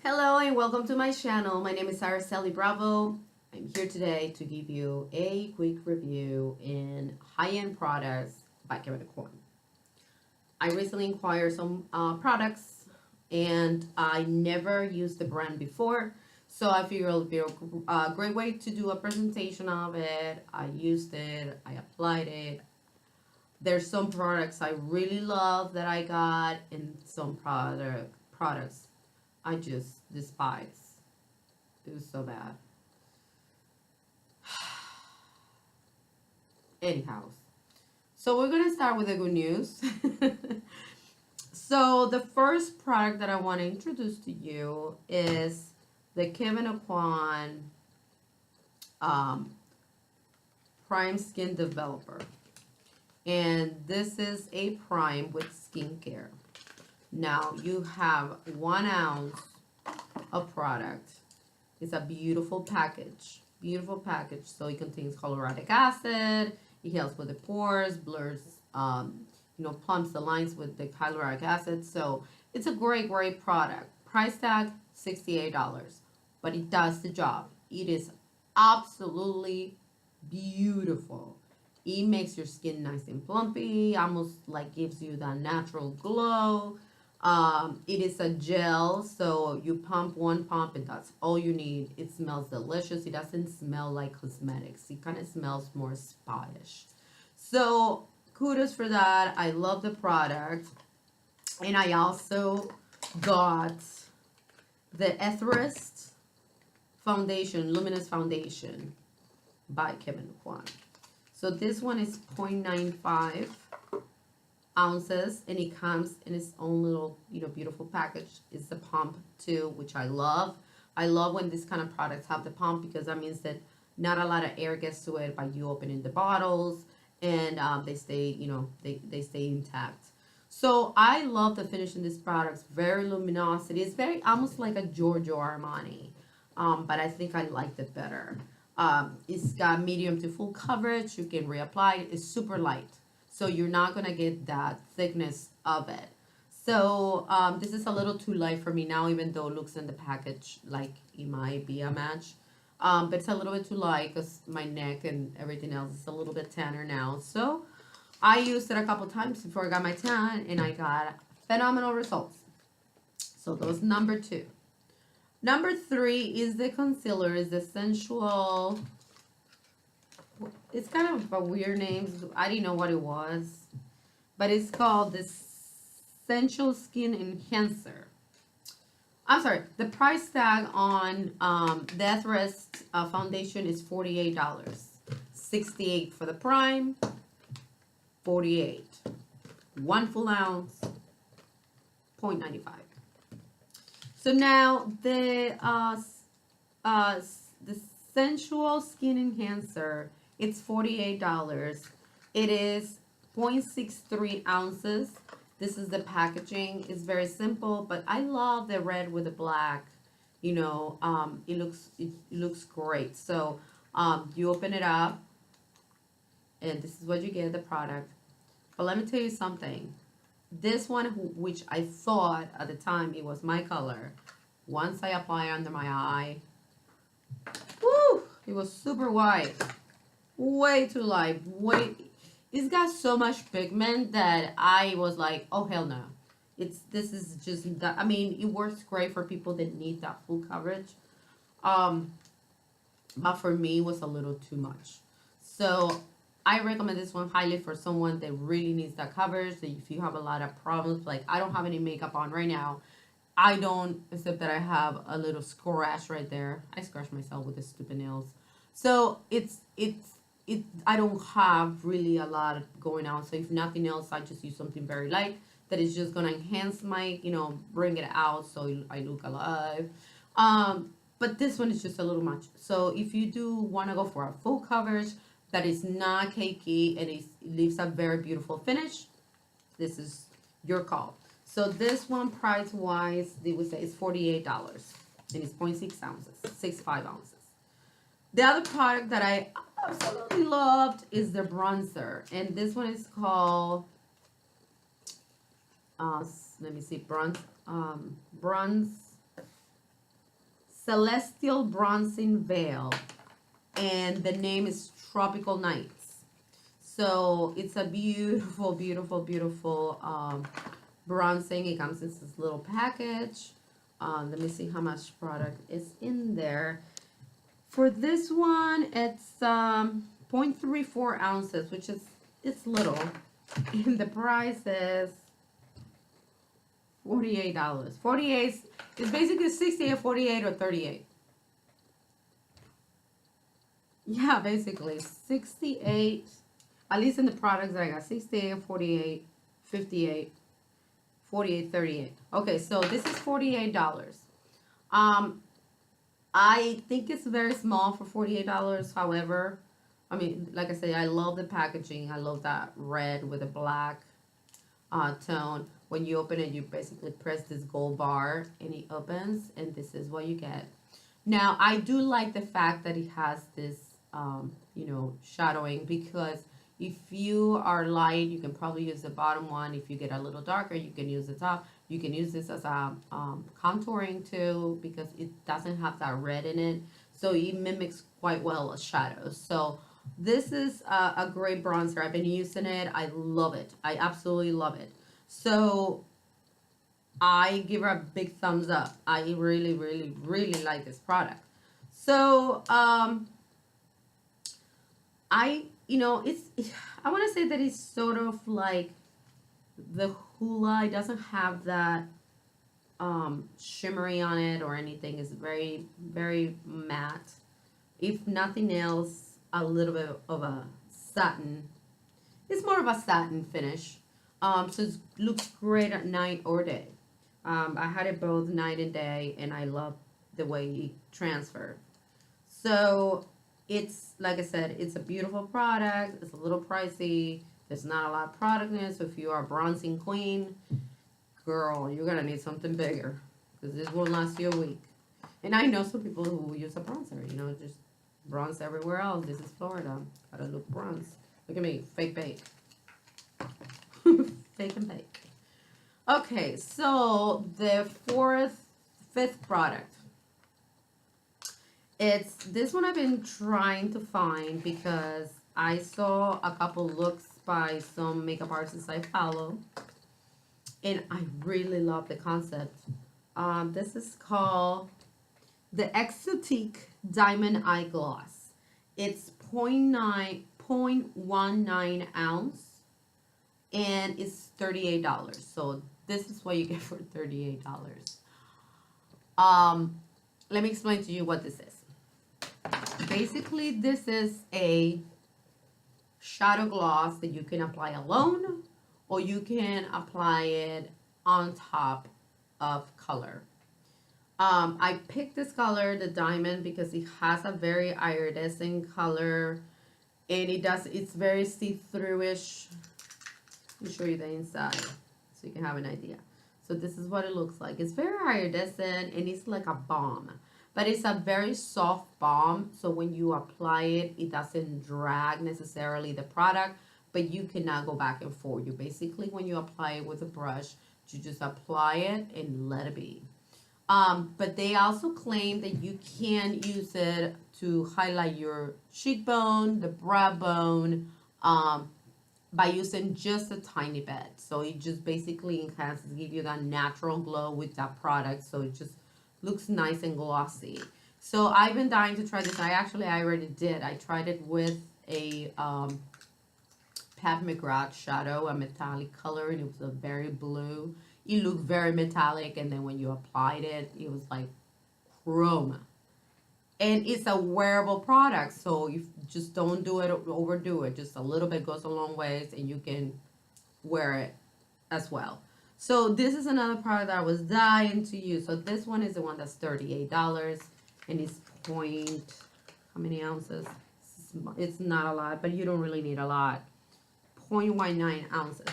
Hello and welcome to my channel. My name is Araceli Bravo. I'm here today to give you a quick review in high-end products by Kevin Aucoin. I recently acquired some products and I never used the brand before, so I figured it would be a great way to do a presentation of it. I used it, I applied it. There's some products I really love that I got, and some products I just despise. It was so bad. Anyhow, so we're gonna start with the good news. So the first product that I want to introduce to you is the Kevin Aucoin um, Prime Skin Developer, and this is a prime with skincare. Now you have 1 ounce of product. It's a beautiful package. Beautiful package. So it contains hyaluronic acid. It helps with the pores, blurs, plumps the lines with the hyaluronic acid. So it's a great product. Price tag $68, but it does the job. It is absolutely beautiful. It makes your skin nice and plumpy, almost like gives you that natural glow. It is a gel, so you pump one pump and that's all you need. It smells delicious. It doesn't smell like cosmetics. It kind of smells more spa-ish. So kudos for that. I love the product. And I also got the Etherealist foundation, luminous foundation by Kevin Aucoin. So this one is 0.95 ounces, and it comes in its own little, beautiful package. It's the pump too, which I love. I love when this kind of products have the pump, because that means that not a lot of air gets to it by you opening the bottles, and they stay, they stay intact. So I love the finish in this product. Very luminosity. It's very almost like a Giorgio Armani, but I think I liked it better. It's got medium to full coverage. You can reapply. It's super light, so you're not gonna get that thickness of it. So this is a little too light for me now, even though it looks in the package like it might be a match. But it's a little bit too light because my neck and everything else is a little bit tanner now. So I used it a couple times before I got my tan, and I got phenomenal results. So those number 2. Number 3 is the concealer. Is the Sensual. It's kind of a weird name. I didn't know what it was, but it's called the Sensual Skin Enhancer. I'm sorry. The price tag on the Etherealist foundation is $48. $68 for the prime. $48. 1 full ounce. 0.95. So now the Sensual Skin Enhancer, it's $48. It is 0.63 ounces. This is the packaging. It's very simple, but I love the red with the black. It looks great. So you open it up, and this is what you get, the product. But let me tell you something. This one, which I thought at the time it was my color, once I apply it under my eye, woo, it was super white. Way too light. It's got so much pigment that I was like, oh hell no. This is just that. I mean, it works great for people that need that full coverage. But for me, it was a little too much. So I recommend this one highly for someone that really needs that coverage. So if you have a lot of problems, like I don't have any makeup on right now. I don't, except that I have a little scratch right there. I scratched myself with the stupid nails. So I don't have really a lot going on. So if nothing else, I just use something very light that is just gonna enhance my, bring it out so I look alive. But this one is just a little much. So if you do want to go for a full coverage that is not cakey and it leaves a very beautiful finish, this is your call. So this one, price wise, they would say it's $48, and it's 0.6 ounces, 65 ounces. The other product that I absolutely loved is the bronzer, and this one is called let me see, bronze Celestial Bronzing Veil, and the name is Tropical Nights. So it's a beautiful, beautiful, beautiful bronzing. It comes in this little package. Let me see how much product is in there. For this one, it's 0.34 ounces, which is, it's little. And the price is $48. 48 is basically 68, 48, or 38. Yeah, basically 68, at least in the products that I got, 68, 48, 58, 48, 38. Okay, so this is $48. I think it's very small for $48. However, I mean, like I say, I love the packaging. I love that red with a black tone. When you open it, you basically press this gold bar and it opens, and this is what you get. Now, I do like the fact that it has this, you know, shadowing, because if you are light, you can probably use the bottom one. If you get a little darker, you can use the top. You can use this as a contouring too, because it doesn't have that red in it. So it mimics quite well a shadow. So this is a great bronzer. I've been using it. I love it. I absolutely love it. So I give her a big thumbs up. I really, really, really like this product. So you know, I want to say that it's sort of like the Hula. It doesn't have that shimmery on it or anything. It's very, very matte. If nothing else, a little bit of a satin. It's more of a satin finish. So it looks great at night or day. I had it both night and day, and I love the way it transferred. So it's, like I said, it's a beautiful product. It's a little pricey. There's not a lot of product in it. So if you are a bronzing queen, girl, you're going to need something bigger, because this won't last you a week. And I know some people who use a bronzer, you know, just bronze everywhere else. This is Florida. Gotta look bronze. Look at me, fake bake. Fake and bake. Okay, so the fifth product. It's this one I've been trying to find because I saw a couple looks by some makeup artists I follow, and I really love the concept. This is called the Exotique Diamond Eye Gloss. It's 0.19 ounce, and it's $38. So this is what you get for $38. Let me explain to you what this is. Basically, this is a shadow gloss that you can apply alone, or you can apply it on top of color. I picked this color, the diamond, because it has a very iridescent color, and it's very see-through-ish. Let me show you the inside so you can have an idea. So this is what it looks like. It's very iridescent, and it's like a balm. But it's a very soft balm, so when you apply it, it doesn't drag necessarily the product, but you cannot go back and forth. You basically, when you apply it with a brush, you just apply it and let it be. But they also claim that you can use it to highlight your cheekbone, the brow bone, by using just a tiny bit. So it just basically enhances, give you that natural glow with that product. So it just looks nice and glossy. So I've been dying to try this. I already did. I tried it with a Pat McGrath shadow, a metallic color, and it was a very blue. It looked very metallic, and then when you applied it, it was like chrome. And it's a wearable product, so you just don't do it, overdo it. Just a little bit goes a long ways, and you can wear it as well. So this is another product that I was dying to use. So this one is the one that's $38, and it's how many ounces? It's not a lot, but you don't really need a lot. 0.19 ounces.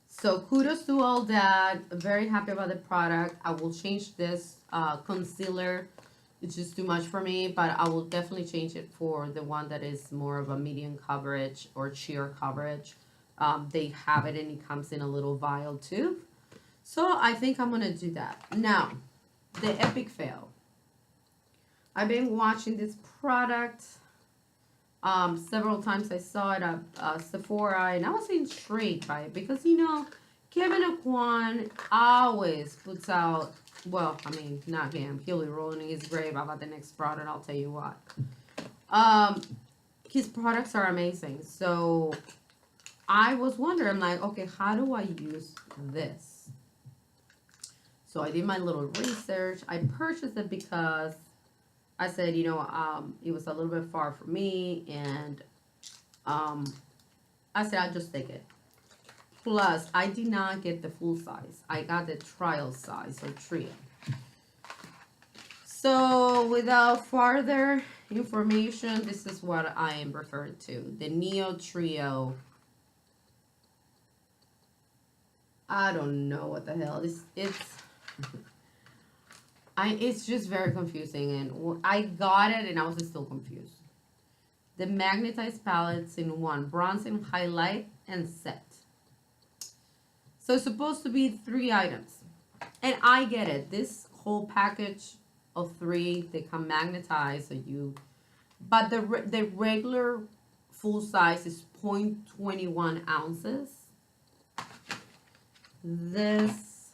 So kudos to all that. Very happy about the product. I will change this concealer. It's just too much for me, but I will definitely change it for the one that is more of a medium coverage or sheer coverage. They have it, and it comes in a little vial too. So I think I'm going to do that. Now, the epic fail. I've been watching this product several times. I saw it at Sephora, and I was intrigued by it because, you know, Kevin Aucoin always puts out, well, I mean, not him. He'll be rolling in his grave about the next product, I'll tell you what. His products are amazing. So I was wondering, like, okay, how do I use this? So I did my little research. I purchased it because I said, you know, it was a little bit far from me, and I said I'll just take it. Plus, I did not get the full size. I got the trial size, or trio. So without further information, this is what I am referring to. The Neo Trio. I don't know what the hell. It's just very confusing, and I got it and I was still confused. The magnetized palettes in one: bronzing, highlight, and set. So it's supposed to be 3 items, and I get it. This whole package of 3, they come magnetized, so but the regular full size is 0.21 ounces. This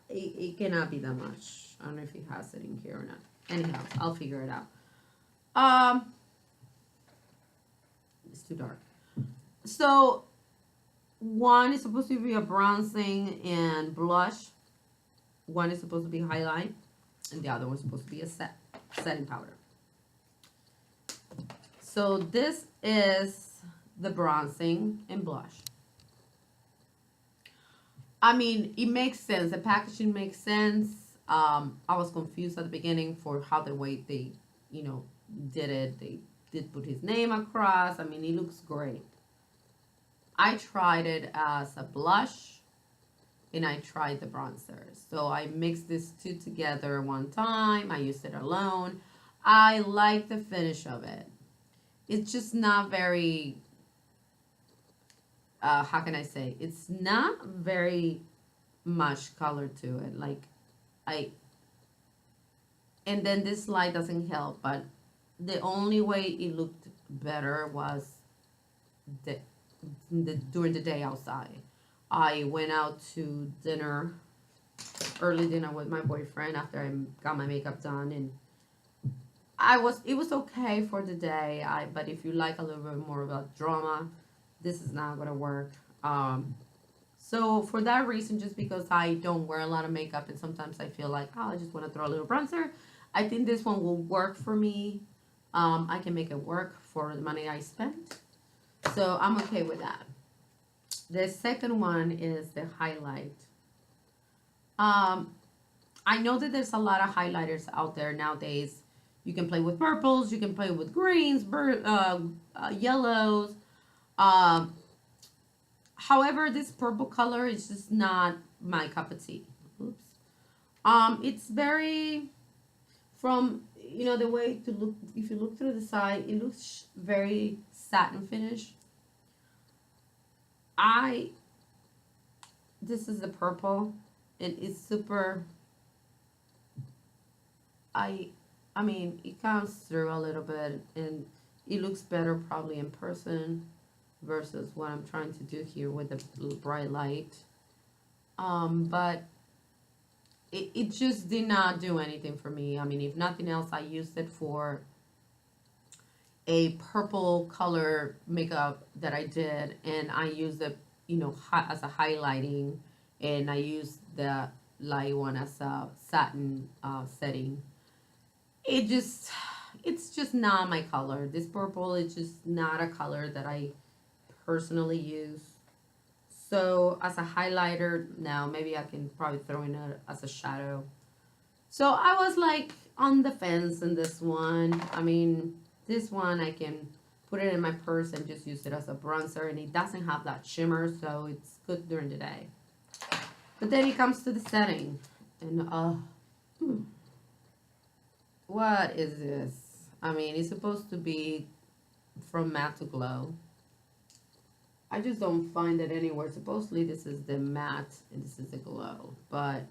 it cannot be that much. I don't know if he has it in here or not. Anyhow, I'll figure it out. It's too dark. So one is supposed to be a bronzing and blush. One is supposed to be highlight, and the other one's supposed to be a setting powder. So this is the bronzing and blush. I mean, it makes sense. The packaging makes sense. I was confused at the beginning for how the way they, you know, did it. They did put his name across. I mean, it looks great. I tried it as a blush, and I tried the bronzer. So I mixed these 2 together one time. I used it alone. I like the finish of it. It's just not very... how can I say? It's not very much color to it. Like, and then this light doesn't help, but the only way it looked better was during the day outside. I went out to dinner, early dinner with my boyfriend after I got my makeup done, and it was okay for the day. But if you like a little bit more about drama, this is not gonna work. So for that reason, just because I don't wear a lot of makeup and sometimes I feel like, oh, I just want to throw a little bronzer, I think this one will work for me. I can make it work for the money I spent. So I'm okay with that. The second one is the highlight. I know that there's a lot of highlighters out there nowadays. You can play with purples, you can play with greens, yellows. However, this purple color is just not my cup of tea. Oops. It's very, from, you know, the way to look, if you look through the side, it looks very satin finish. This is the purple, and it's super, I mean, it comes through a little bit, and it looks better probably in person versus what I'm trying to do here with the bright light. But it just did not do anything for me. I mean, if nothing else, I used it for a purple color makeup that I did, and I used it, you know, as a highlighting, and I used the light one as a satin setting. It's just not my color. This purple is just not a color that I personally use. So as a highlighter, now maybe I can probably throw in it as a shadow. So I was like on the fence in this one. I mean, this one I can put it in my purse and just use it as a bronzer, and it doesn't have that shimmer, so it's good during the day. But then it comes to the setting, and what is this? I mean, it's supposed to be from matte to glow. I just don't find it anywhere. Supposedly this is the matte and this is the glow, but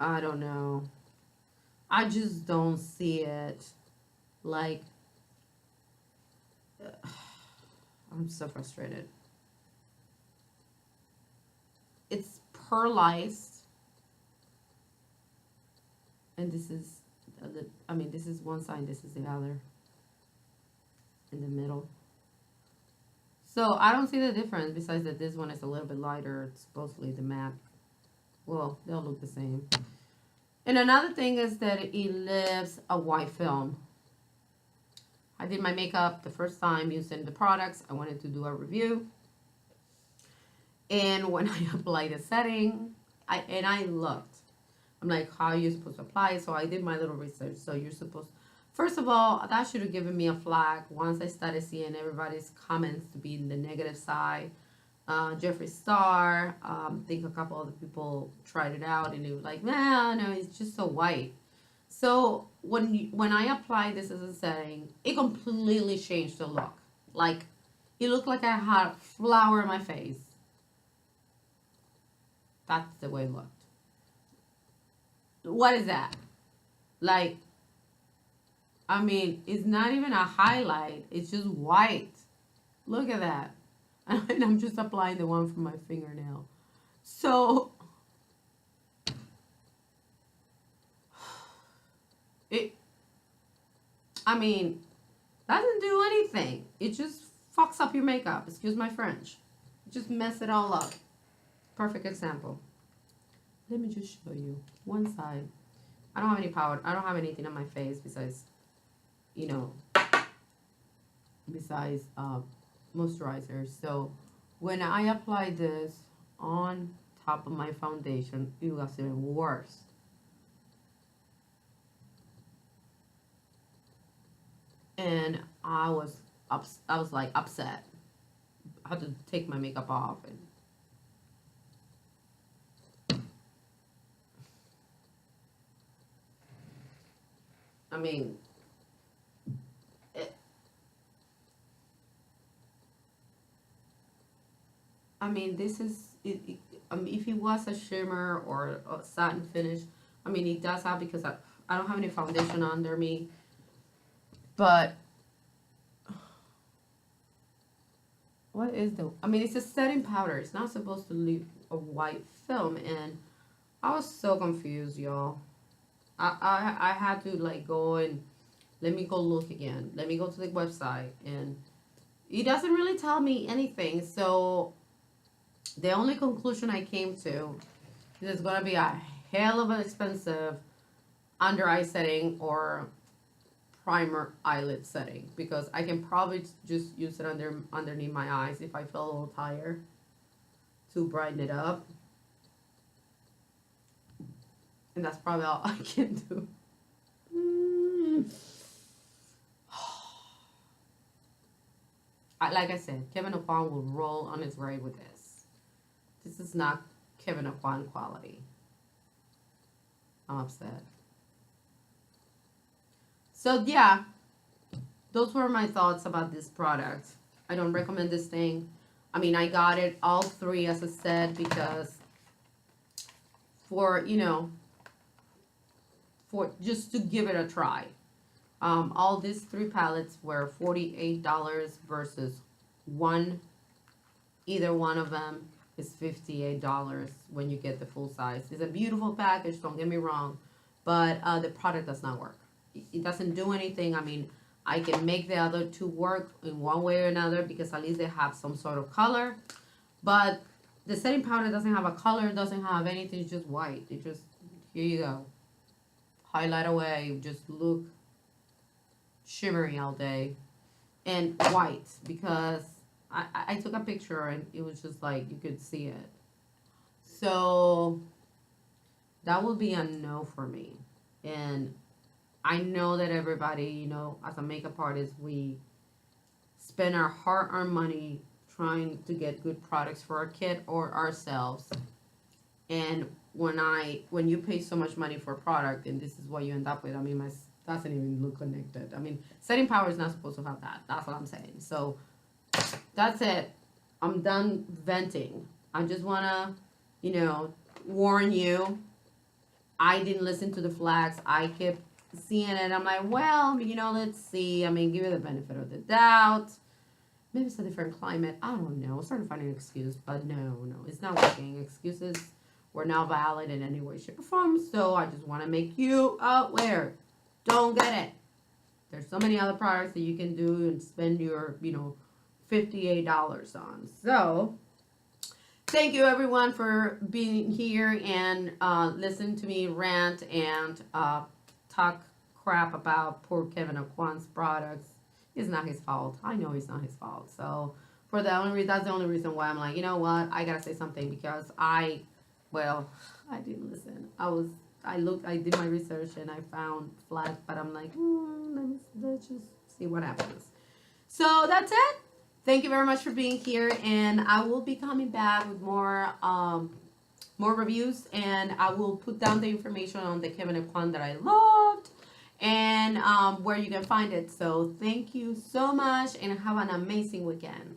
I don't know. I just don't see it. Like, I'm so frustrated. It's pearlized, and this is, I mean, this is one side, this is the other, in the middle. So I don't see the difference, besides that this one is a little bit lighter. It's supposedly the matte. Well, they'll look the same. And another thing is that it leaves a white film. I did my makeup the first time using the products. I wanted to do a review. And when I applied the setting, I looked. I'm like, how are you supposed to apply it? So I did my little research. So you're supposed, first of all, that should have given me a flag once I started seeing everybody's comments to be in the negative side. Jeffree Star, I think a couple other people tried it out and they were like, nah, no, it's just so white. So when I applied this as a setting, it completely changed the look. Like, it looked like I had a flower in my face. That's the way it looked. What is that? Like, I mean, it's not even a highlight. It's just white. Look at that. And I'm just applying the one from my fingernail. So, I mean, doesn't do anything. It just fucks up your makeup. Excuse my French. Just mess it all up. Perfect example. Let me just show you one side. I don't have any powder. I don't have anything on my face besides, you know, besides moisturizer. So when I applied this on top of my foundation, it was even worse. And I was like upset. I had to take my makeup off and I mean, this is it. If it was a shimmer or a satin finish, I mean, it does have, because I don't have any foundation under me, but what is the? I mean, it's a setting powder. It's not supposed to leave a white film, and I was so confused, y'all. I had to like go and let me go look again. Let me go to the website, and it doesn't really tell me anything. So the only conclusion I came to is it's gonna be a hell of an expensive under eye setting or primer eyelid setting, because I can probably just use it underneath my eyes if I feel a little tired to brighten it up. And that's probably all I can do. Like I said, Kevin Aucoin will roll on his grave with this. This is not Kevin Aucoin quality. I'm upset. So yeah, those were my thoughts about this product. I don't recommend this thing. I mean, I got it all three as I said because for, you know, for just to give it a try. All these three palettes were $48 versus either one of them is $58 when you get the full size. It's a beautiful package, don't get me wrong, but the product does not work. It doesn't do anything. I mean, I can make the other two work in one way or another because at least they have some sort of color, but the setting powder doesn't have a color, doesn't have anything, it's just white. It just, here you go. Highlight away, just look shimmery all day. And white, because I took a picture and it was just like, you could see it. So, that would be a no for me. And I know that everybody, you know, as a makeup artist, we spend our hard-earned money trying to get good products for our kid or ourselves. And when you pay so much money for a product and this is what you end up with, I mean, my doesn't even look connected. I mean, setting power is not supposed to have that. That's what I'm saying. So that's it. I'm done venting. I just want to, you know, warn you. I didn't listen to the flags. I kept seeing it. I'm like, well, you know, let's see. I mean, give it the benefit of the doubt. Maybe it's a different climate. I don't know. I started finding an excuse, but no, it's not working. Excuses were not valid in any way, shape, or form. So I just want to make you aware. Don't get it. There's so many other products that you can do and spend your, $58 on. So thank you everyone for being here and listening to me rant and talk crap about poor Kevin Aucoin's products. It's not his fault. I know it's not his fault. So that's the only reason why I'm like, you know what? I gotta say something because I didn't listen. I did my research and I found flags, but I'm like, let's just see what happens. So that's it. Thank you very much for being here, and I will be coming back with more reviews, and I will put down the information on the Kevin Aucoin that I loved and where you can find it. So thank you so much and have an amazing weekend.